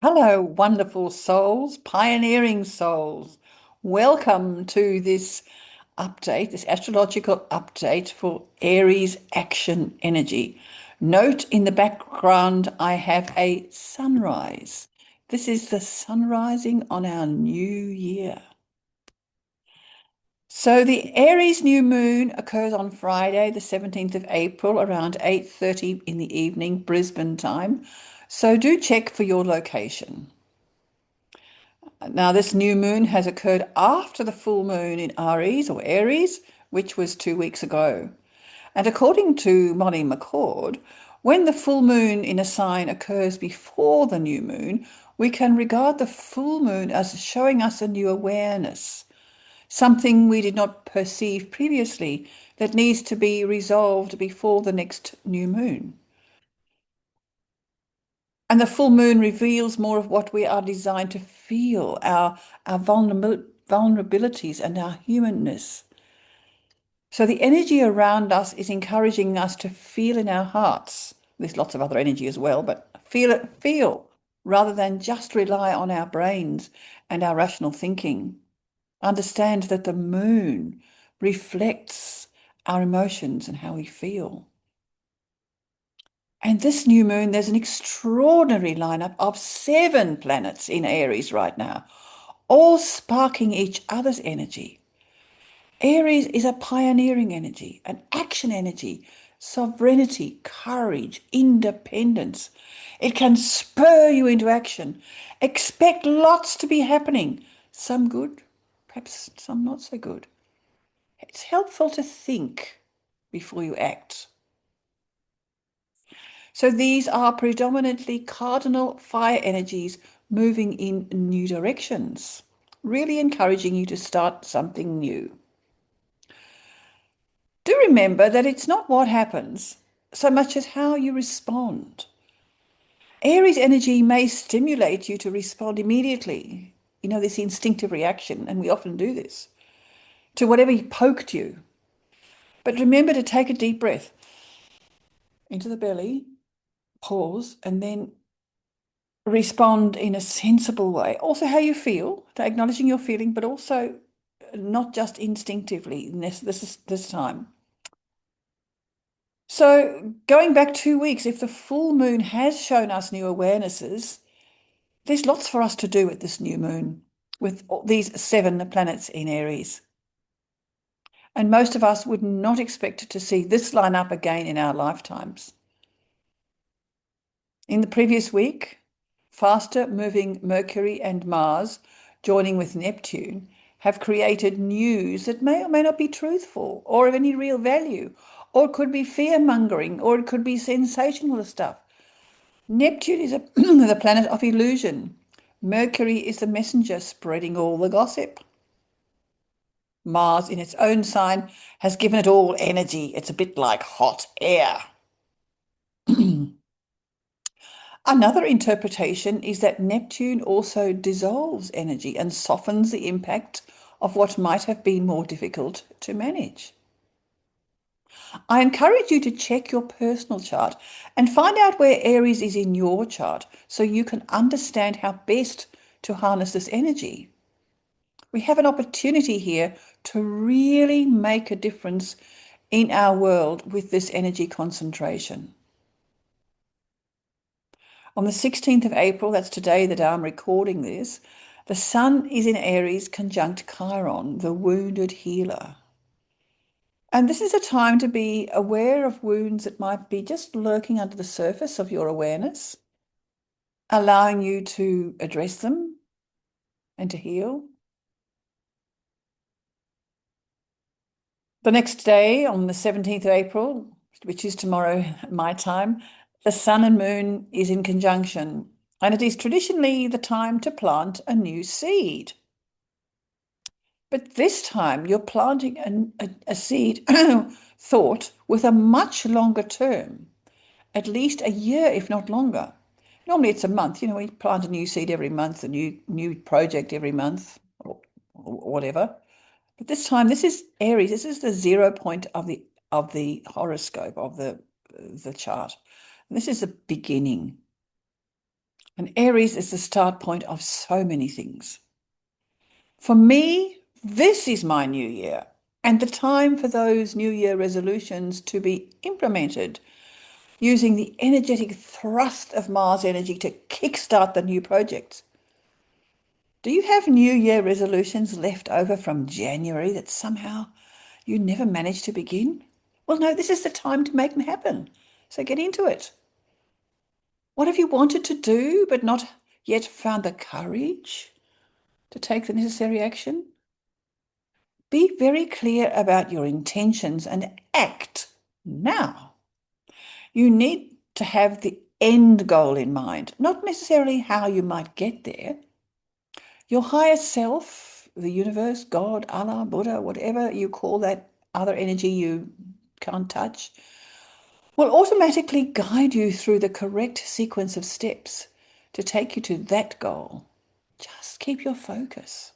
Hello, wonderful souls, pioneering souls. Welcome to this update, this astrological update for Aries Action energy. Note in the background, I have a sunrise. This is the sun rising on our new year. So the Aries new moon occurs on Friday, the 17th of April, around 8:30 in the evening, Brisbane time. So do check for your location. Now, this new moon has occurred after the full moon in Aries, which was 2 weeks ago. And according to Molly McCord, when the full moon in a sign occurs before the new moon, we can regard the full moon as showing us a new awareness, something we did not perceive previously that needs to be resolved before the next new moon. And the full moon reveals more of what we are designed to feel, our vulnerabilities and our humanness. So the energy around us is encouraging us to feel in our hearts. There's lots of other energy as well, but feel rather than just rely on our brains and our rational thinking. Understand that the moon reflects our emotions and how we feel. And this new moon, there's an extraordinary lineup of 7 planets in Aries right now, all sparking each other's energy. Aries is a pioneering energy, an action energy, sovereignty, courage, independence. It can spur you into action. Expect lots to be happening, some good, perhaps some not so good. It's helpful to think before you act. So these are predominantly cardinal fire energies moving in new directions, really encouraging you to start something new. Do remember that it's not what happens so much as how you respond. Aries energy may stimulate you to respond immediately, this instinctive reaction, and we often do this, to whatever poked you. But remember to take a deep breath into the belly, pause, and then respond in a sensible way. Also, how you feel, to acknowledging your feeling, but also not just instinctively this time. So, going back 2 weeks, if the full moon has shown us new awarenesses, there's lots for us to do with this new moon, with these 7 planets in Aries. And most of us would not expect to see this line up again in our lifetimes. In the previous week, faster moving Mercury and Mars joining with Neptune have created news that may or may not be truthful or of any real value, or it could be fear-mongering, or it could be sensational stuff. Neptune is the planet of illusion. Mercury is the messenger spreading all the gossip. Mars, in its own sign, has given it all energy. It's a bit like hot air. Another interpretation is that Neptune also dissolves energy and softens the impact of what might have been more difficult to manage. I encourage you to check your personal chart and find out where Aries is in your chart so you can understand how best to harness this energy. We have an opportunity here to really make a difference in our world with this energy concentration. On the 16th of April, that's today that I'm recording this, the sun is in Aries conjunct Chiron, the wounded healer. And this is a time to be aware of wounds that might be just lurking under the surface of your awareness, allowing you to address them and to heal. The next day, on the 17th of April, which is tomorrow, my time, the sun and moon is in conjunction, and it is traditionally the time to plant a new seed. But this time you're planting a seed thought with a much longer term, at least a year, if not longer. Normally it's a month. We plant a new seed every month, a new project every month, or whatever. But this time, this is Aries. This is the 0 point of the horoscope of the chart. And this is the beginning. And Aries is the start point of so many things. For me, this is my new year and the time for those New Year resolutions to be implemented using the energetic thrust of Mars energy to kickstart the new projects. Do you have New Year resolutions left over from January that somehow you never managed to begin? Well, no, this is the time to make them happen. So get into it. What have you wanted to do but not yet found the courage to take the necessary action? Be very clear about your intentions and act now. You need to have the end goal in mind, not necessarily how you might get there. Your higher self, the universe, God, Allah, Buddha, whatever you call that other energy you can't touch, will automatically guide you through the correct sequence of steps to take you to that goal. Just keep your focus.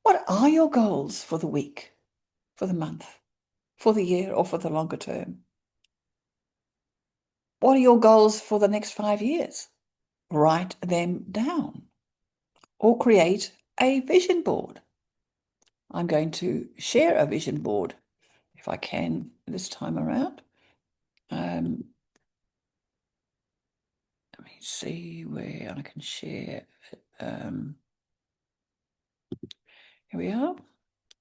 What are your goals for the week, for the month, for the year, or for the longer term? What are your goals for the next 5 years? Write them down or create a vision board. I'm going to share a vision board if I can this time around. Let me see where I can share. Here we are.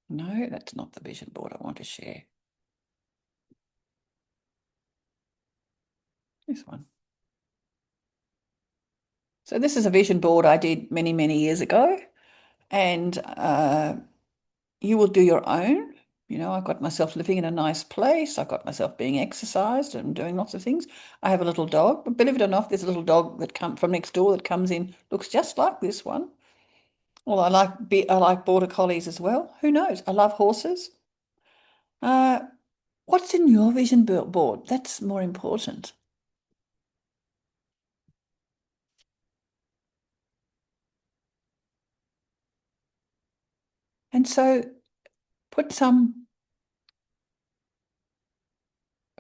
No, that's not the vision board I want to share. This one. So this is a vision board I did many, many years ago, and you will do your own. You know, I've got myself living in a nice place. I've got myself being exercised and doing lots of things. I have a little dog, but believe it or not, there's a little dog that comes from next door that comes in, looks just like this one. Well, I like border collies as well. Who knows? I love horses. Uh, what's in your vision board? That's more important. And so put some,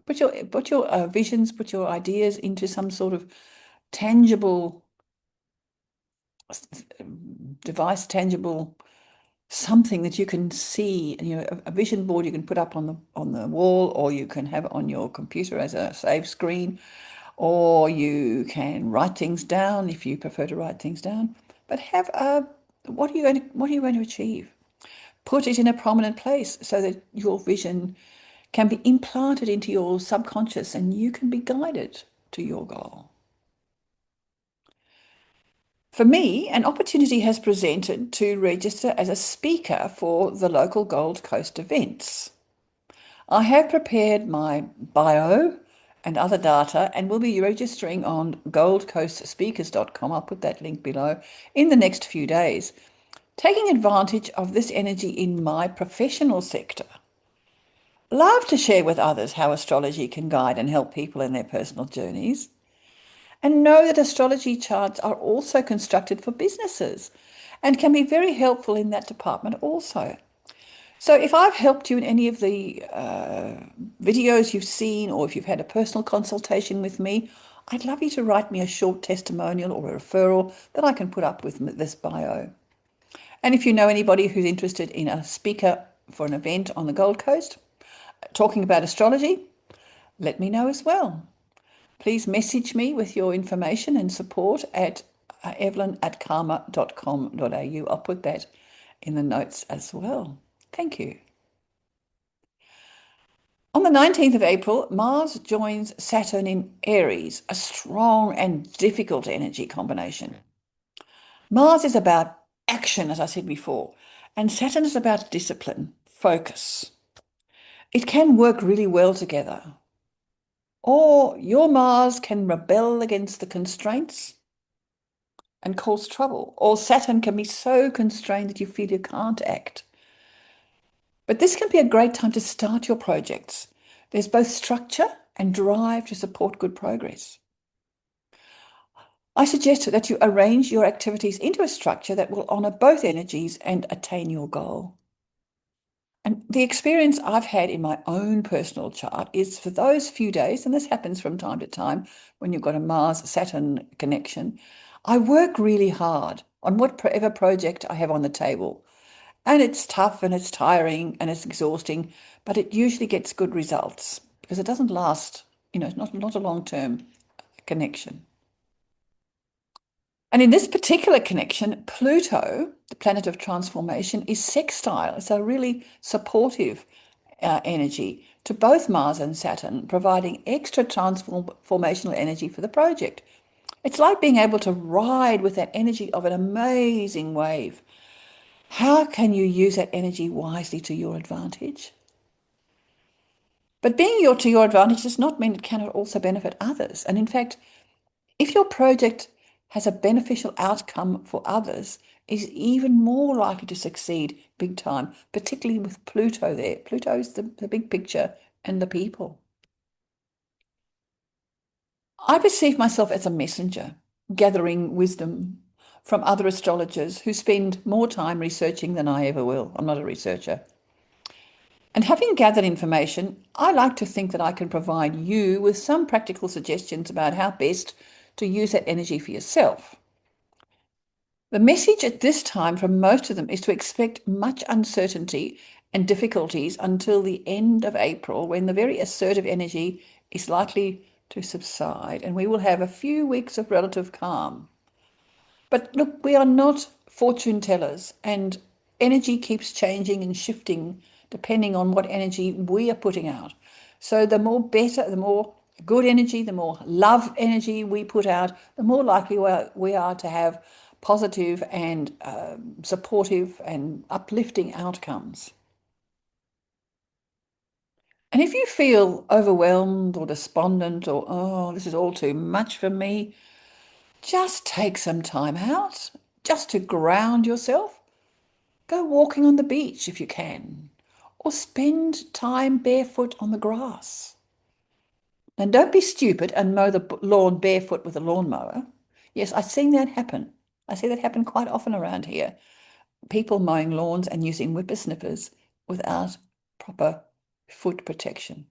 put your visions, put your ideas into some sort of tangible device, tangible something that you can see. You know, a vision board you can put up on the wall, or you can have it on your computer as a save screen, or you can write things down if you prefer to write things down. But have a what are you going to achieve? Put it in a prominent place so that your vision can be implanted into your subconscious and you can be guided to your goal. For me, an opportunity has presented to register as a speaker for the local Gold Coast events. I have prepared my bio and other data and will be registering on goldcoastspeakers.com. I'll put that link below in the next few days, taking advantage of this energy in my professional sector. Love to share with others how astrology can guide and help people in their personal journeys. And know that astrology charts are also constructed for businesses and can be very helpful in that department also. So if I've helped you in any of the videos you've seen, or if you've had a personal consultation with me, I'd love you to write me a short testimonial or a referral that I can put up with this bio. And if you know anybody who's interested in a speaker for an event on the Gold Coast talking about astrology, let me know as well. Please message me with your information and support at evelyn@karma.com.au. I'll put that in the notes as well. Thank you. On the 19th of April, Mars joins Saturn in Aries, a strong and difficult energy combination. Mars is about action, as I said before, and Saturn is about discipline, focus. It can work really well together. Or your Mars can rebel against the constraints and cause trouble. Or Saturn can be so constrained that you feel you can't act. But this can be a great time to start your projects. There's both structure and drive to support good progress. I suggest that you arrange your activities into a structure that will honor both energies and attain your goal. And the experience I've had in my own personal chart is for those few days, and this happens from time to time when you've got a Mars-Saturn connection, I work really hard on whatever project I have on the table. And it's tough and it's tiring and it's exhausting, but it usually gets good results because it doesn't last, it's not a long-term connection. And in this particular connection, Pluto, the planet of transformation, is sextile. It's a really supportive energy to both Mars and Saturn, providing extra transformational energy for the project. It's like being able to ride with that energy of an amazing wave. How can you use that energy wisely to your advantage? But being to your advantage does not mean it cannot also benefit others. And in fact, if your project has a beneficial outcome for others, is even more likely to succeed big time, particularly with Pluto there. Pluto is the big picture and the people. I perceive myself as a messenger, gathering wisdom from other astrologers who spend more time researching than I ever will. I'm not a researcher. And having gathered information, I like to think that I can provide you with some practical suggestions about how best to use that energy for yourself. The message at this time from most of them is to expect much uncertainty and difficulties until the end of April, when the very assertive energy is likely to subside and we will have a few weeks of relative calm. But look, we are not fortune tellers, and energy keeps changing and shifting depending on what energy we are putting out. So the more better, the more good energy, the more love energy we put out, the more likely we are to have positive and supportive and uplifting outcomes. And if you feel overwhelmed or despondent or, oh, this is all too much for me, just take some time out just to ground yourself. Go walking on the beach if you can, or spend time barefoot on the grass. And don't be stupid and mow the lawn barefoot with a lawnmower. Yes, I've seen that happen. I see that happen quite often around here. People mowing lawns and using whippersnippers without proper foot protection.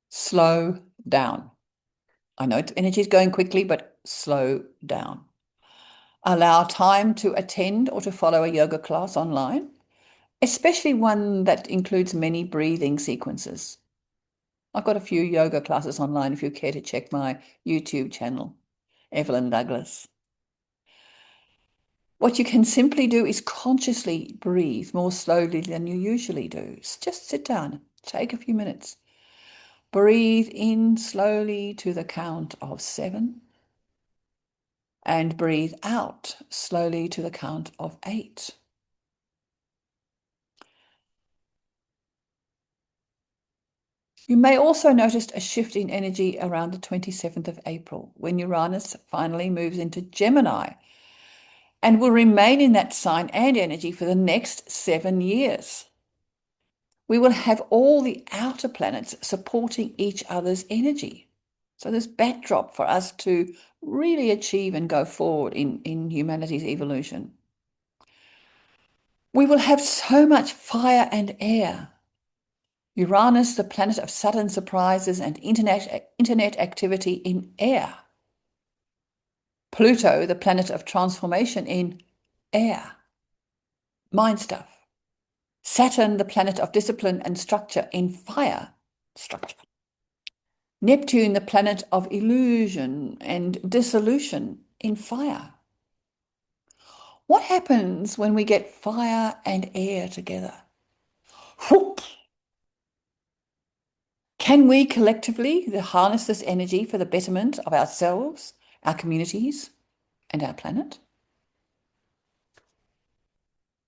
Slow down. I know energy is going quickly, but slow down. Allow time to attend or to follow a yoga class online, especially one that includes many breathing sequences. I've got a few yoga classes online if you care to check my YouTube channel, Evelyn Douglas. What you can simply do is consciously breathe more slowly than you usually do. Just sit down, take a few minutes. Breathe in slowly to the count of 7 and breathe out slowly to the count of 8. You may also notice a shift in energy around the 27th of April, when Uranus finally moves into Gemini and will remain in that sign and energy for the next 7 years. We will have all the outer planets supporting each other's energy. So there's backdrop for us to really achieve and go forward in humanity's evolution. We will have so much fire and air. Uranus, the planet of sudden surprises and internet activity, in air. Pluto, the planet of transformation, in air. Mind stuff. Saturn, the planet of discipline and structure, in fire. Structure. Neptune, the planet of illusion and dissolution, in fire. What happens when we get fire and air together? Whoop! Can we collectively harness this energy for the betterment of ourselves, our communities, and our planet?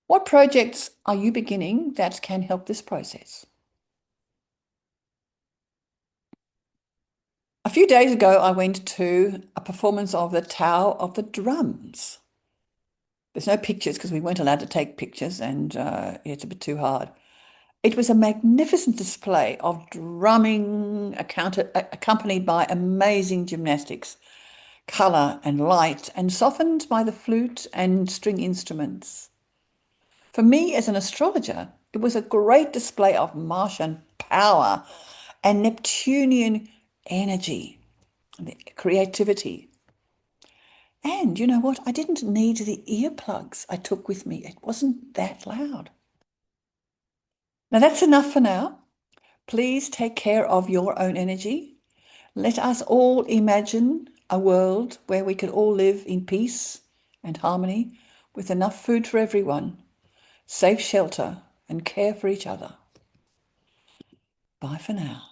What projects are you beginning that can help this process? A few days ago, I went to a performance of the Tao of the Drums. There's no pictures because we weren't allowed to take pictures, and it's a bit too hard. It was a magnificent display of drumming accompanied by amazing gymnastics, colour and light, and softened by the flute and string instruments. For me as an astrologer, it was a great display of Martian power and Neptunian energy, and creativity. And you know what? I didn't need the earplugs I took with me. It wasn't that loud. Now that's enough for now. Please take care of your own energy. Let us all imagine a world where we could all live in peace and harmony with enough food for everyone, safe shelter, and care for each other. Bye for now.